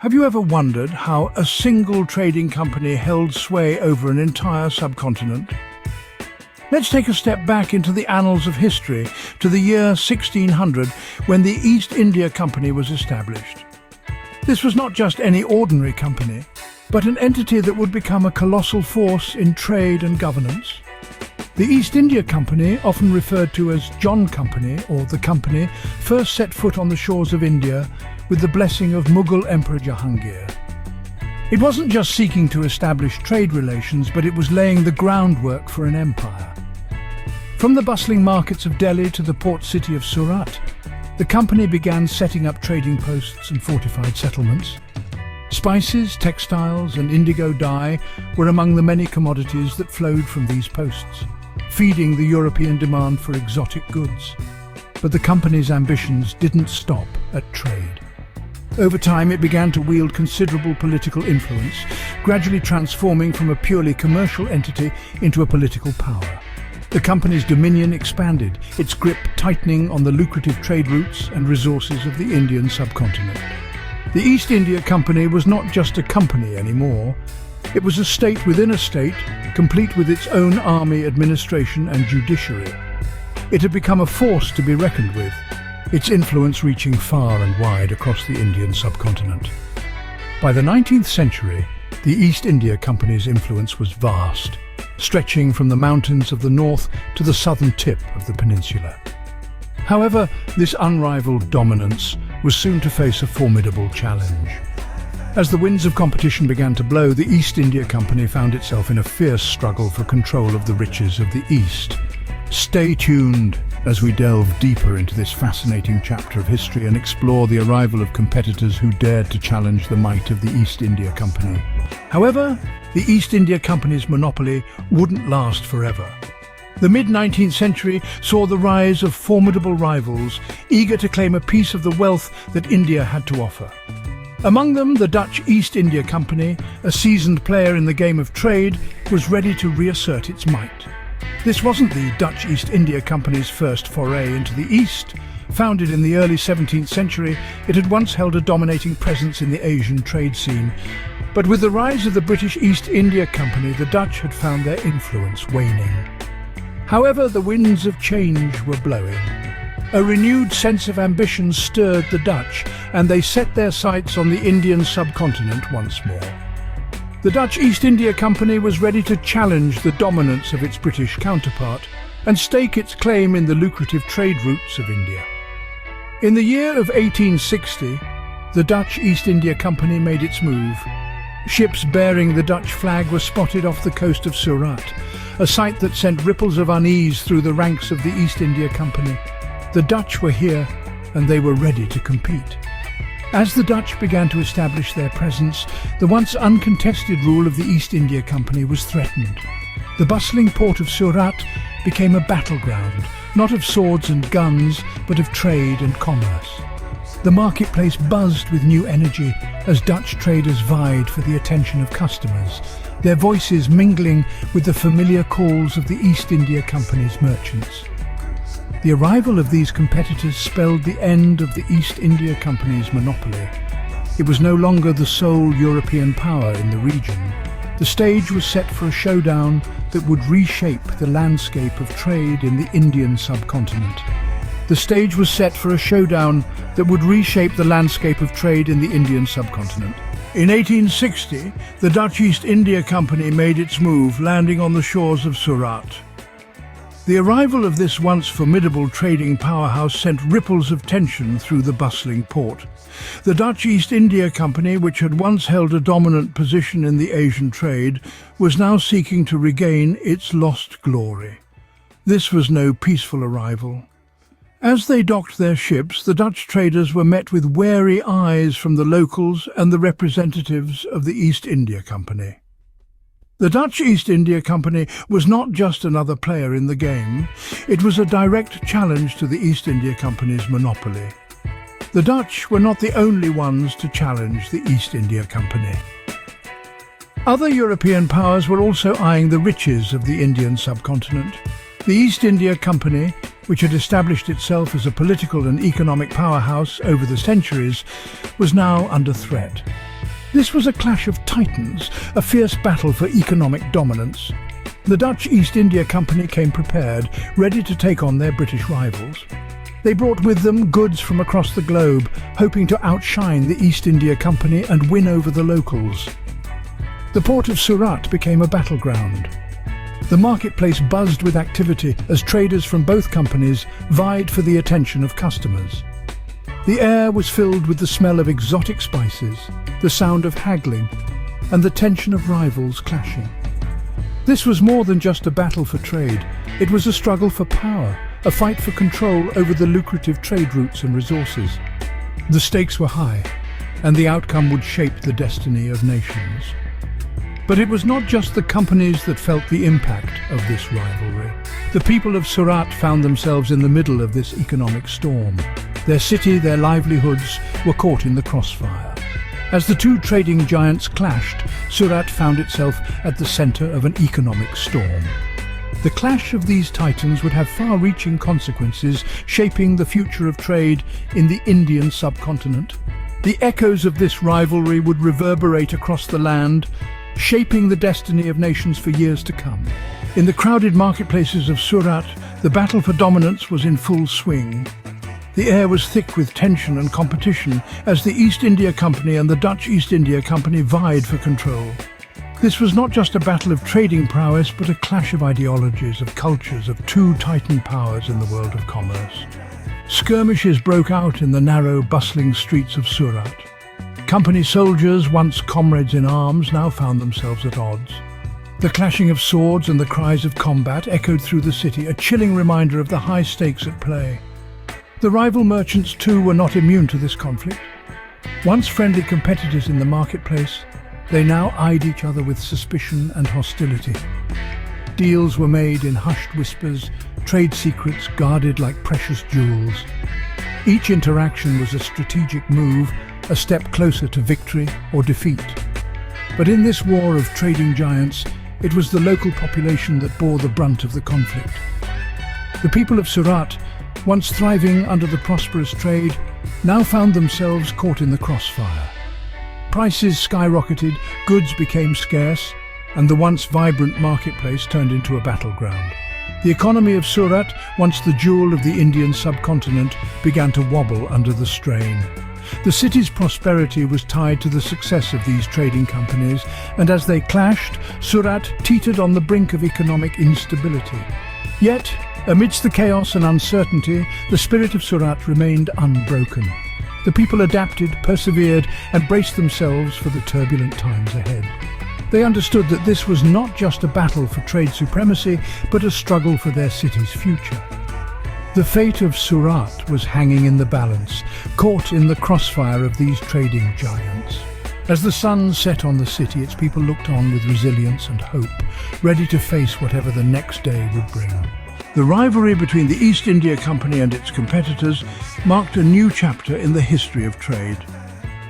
Have you ever wondered how a single trading company held sway over an entire subcontinent? Let's take a step back into the annals of history to the year 1600 when the East India Company was established. This was not just any ordinary company, but an entity that would become a colossal force in trade and governance. The East India Company, often referred to as John Company or the Company, first set foot on the shores of India with the blessing of Mughal Emperor Jahangir. It wasn't just seeking to establish trade relations, but it was laying the groundwork for an empire. From the bustling markets of Delhi to the port city of Surat, the company began setting up trading posts and fortified settlements. Spices, textiles and indigo dye were among the many commodities that flowed from these posts, feeding the European demand for exotic goods. But the company's ambitions didn't stop at trade. Over time, it began to wield considerable political influence, gradually transforming from a purely commercial entity into a political power. The company's dominion expanded, its grip tightening on the lucrative trade routes and resources of the Indian subcontinent. The East India Company was not just a company anymore. It was a state within a state, complete with its own army, administration and judiciary. It had become a force to be reckoned with, its influence reaching far and wide across the Indian subcontinent. By the 19th century, the East India Company's influence was vast, stretching from the mountains of the north to the southern tip of the peninsula. However, this unrivaled dominance was soon to face a formidable challenge. As the winds of competition began to blow, the East India Company found itself in a fierce struggle for control of the riches of the East. Stay tuned as we delve deeper into this fascinating chapter of history and explore the arrival of competitors who dared to challenge the might of the East India Company. However, the East India Company's monopoly wouldn't last forever. The mid-19th century saw the rise of formidable rivals, eager to claim a piece of the wealth that India had to offer. Among them, the Dutch East India Company, a seasoned player in the game of trade, was ready to reassert its might. This wasn't the Dutch East India Company's first foray into the East. Founded in the early 17th century, it had once held a dominating presence in the Asian trade scene. But with the rise of the British East India Company, the Dutch had found their influence waning. However, the winds of change were blowing. A renewed sense of ambition stirred the Dutch, and they set their sights on the Indian subcontinent once more. The Dutch East India Company was ready to challenge the dominance of its British counterpart and stake its claim in the lucrative trade routes of India. In the year of 1860, the Dutch East India Company made its move. Ships bearing the Dutch flag were spotted off the coast of Surat, a sight that sent ripples of unease through the ranks of the East India Company. The Dutch were here, and they were ready to compete. As the Dutch began to establish their presence, the once uncontested rule of the East India Company was threatened. The bustling port of Surat became a battleground, not of swords and guns, but of trade and commerce. The marketplace buzzed with new energy as Dutch traders vied for the attention of customers, their voices mingling with the familiar calls of the East India Company's merchants. The arrival of these competitors spelled the end of the East India Company's monopoly. It was no longer the sole European power in the region. The stage was set for a showdown that would reshape the landscape of trade in the Indian subcontinent. The stage was set for a showdown that would reshape the landscape of trade in the Indian subcontinent. In 1860, the Dutch East India Company made its move, landing on the shores of Surat. The arrival of this once formidable trading powerhouse sent ripples of tension through the bustling port. The Dutch East India Company, which had once held a dominant position in the Asian trade, was now seeking to regain its lost glory. This was no peaceful arrival. As they docked their ships, the Dutch traders were met with wary eyes from the locals and the representatives of the East India Company. The Dutch East India Company was not just another player in the game, it was a direct challenge to the East India Company's monopoly. The Dutch were not the only ones to challenge the East India Company. Other European powers were also eyeing the riches of the Indian subcontinent. The East India Company, which had established itself as a political and economic powerhouse over the centuries, was now under threat. This was a clash of titans, a fierce battle for economic dominance. The Dutch East India Company came prepared, ready to take on their British rivals. They brought with them goods from across the globe, hoping to outshine the East India Company and win over the locals. The port of Surat became a battleground. The marketplace buzzed with activity as traders from both companies vied for the attention of customers. The air was filled with the smell of exotic spices, the sound of haggling, and the tension of rivals clashing. This was more than just a battle for trade. It was a struggle for power, a fight for control over the lucrative trade routes and resources. The stakes were high, and the outcome would shape the destiny of nations. But it was not just the companies that felt the impact of this rivalry. The people of Surat found themselves in the middle of this economic storm. Their city, their livelihoods were caught in the crossfire. As the two trading giants clashed, Surat found itself at the center of an economic storm. The clash of these titans would have far-reaching consequences, shaping the future of trade in the Indian subcontinent. The echoes of this rivalry would reverberate across the land, shaping the destiny of nations for years to come. In the crowded marketplaces of Surat, the battle for dominance was in full swing. The air was thick with tension and competition as the East India Company and the Dutch East India Company vied for control. This was not just a battle of trading prowess, but a clash of ideologies, of cultures, of two titan powers in the world of commerce. Skirmishes broke out in the narrow, bustling streets of Surat. Company soldiers, once comrades in arms, now found themselves at odds. The clashing of swords and the cries of combat echoed through the city, a chilling reminder of the high stakes at play. The rival merchants, too, were not immune to this conflict. Once friendly competitors in the marketplace, they now eyed each other with suspicion and hostility. Deals were made in hushed whispers, trade secrets guarded like precious jewels. Each interaction was a strategic move, a step closer to victory or defeat. But in this war of trading giants, it was the local population that bore the brunt of the conflict. The people of Surat, once thriving under the prosperous trade, now found themselves caught in the crossfire. Prices skyrocketed, goods became scarce, and the once vibrant marketplace turned into a battleground. The economy of Surat, once the jewel of the Indian subcontinent, began to wobble under the strain. The city's prosperity was tied to the success of these trading companies, and as they clashed, Surat teetered on the brink of economic instability. Yet, amidst the chaos and uncertainty, the spirit of Surat remained unbroken. The people adapted, persevered, and braced themselves for the turbulent times ahead. They understood that this was not just a battle for trade supremacy, but a struggle for their city's future. The fate of Surat was hanging in the balance, caught in the crossfire of these trading giants. As the sun set on the city, its people looked on with resilience and hope, ready to face whatever the next day would bring. The rivalry between the East India Company and its competitors marked a new chapter in the history of trade.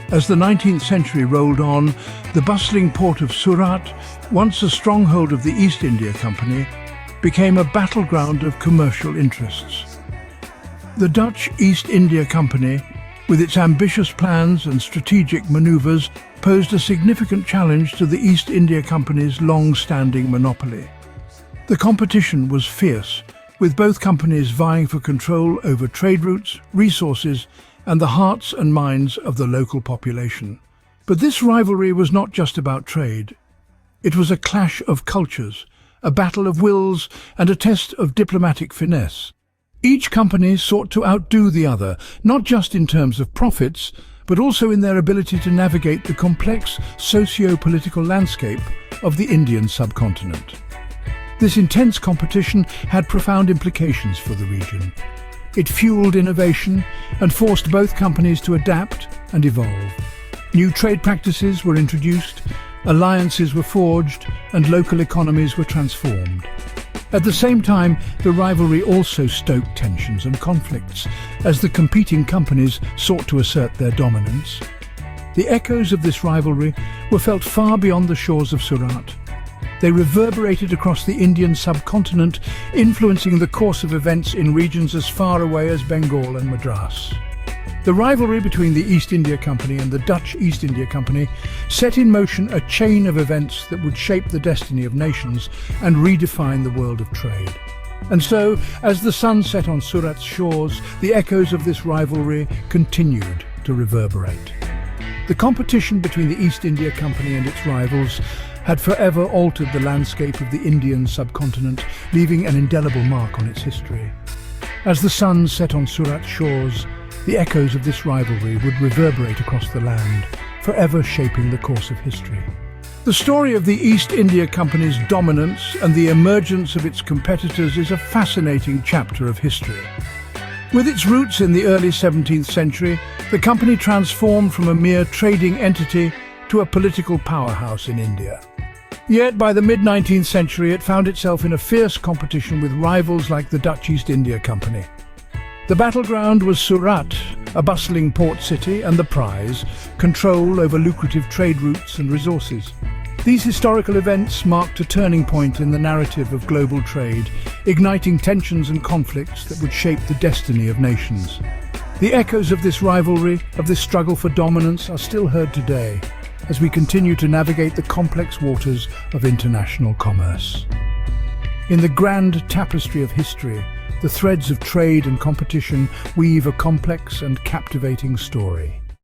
As the 19th century rolled on, the bustling port of Surat, once a stronghold of the East India Company, became a battleground of commercial interests. The Dutch East India Company, with its ambitious plans and strategic maneuvers, posed a significant challenge to the East India Company's long-standing monopoly. The competition was fierce, with both companies vying for control over trade routes, resources, and the hearts and minds of the local population. But this rivalry was not just about trade. It was a clash of cultures, a battle of wills, and a test of diplomatic finesse. Each company sought to outdo the other, not just in terms of profits, but also in their ability to navigate the complex socio-political landscape of the Indian subcontinent. This intense competition had profound implications for the region. It fueled innovation and forced both companies to adapt and evolve. New trade practices were introduced, alliances were forged, and local economies were transformed. At the same time, the rivalry also stoked tensions and conflicts as the competing companies sought to assert their dominance. The echoes of this rivalry were felt far beyond the shores of Surat. They reverberated across the Indian subcontinent, influencing the course of events in regions as far away as Bengal and Madras. The rivalry between the East India Company and the Dutch East India Company set in motion a chain of events that would shape the destiny of nations and redefine the world of trade. And so, as the sun set on Surat's shores, the echoes of this rivalry continued to reverberate. The competition between the East India Company and its rivals had forever altered the landscape of the Indian subcontinent, leaving an indelible mark on its history. As the sun set on Surat's shores, the echoes of this rivalry would reverberate across the land, forever shaping the course of history. The story of the East India Company's dominance and the emergence of its competitors is a fascinating chapter of history. With its roots in the early 17th century, the company transformed from a mere trading entity to a political powerhouse in India. Yet by the mid-19th century, it found itself in a fierce competition with rivals like the Dutch East India Company. The battleground was Surat, a bustling port city, and the prize, control over lucrative trade routes and resources. These historical events marked a turning point in the narrative of global trade, igniting tensions and conflicts that would shape the destiny of nations. The echoes of this rivalry, of this struggle for dominance, are still heard today, as we continue to navigate the complex waters of international commerce. In the grand tapestry of history, the threads of trade and competition weave a complex and captivating story.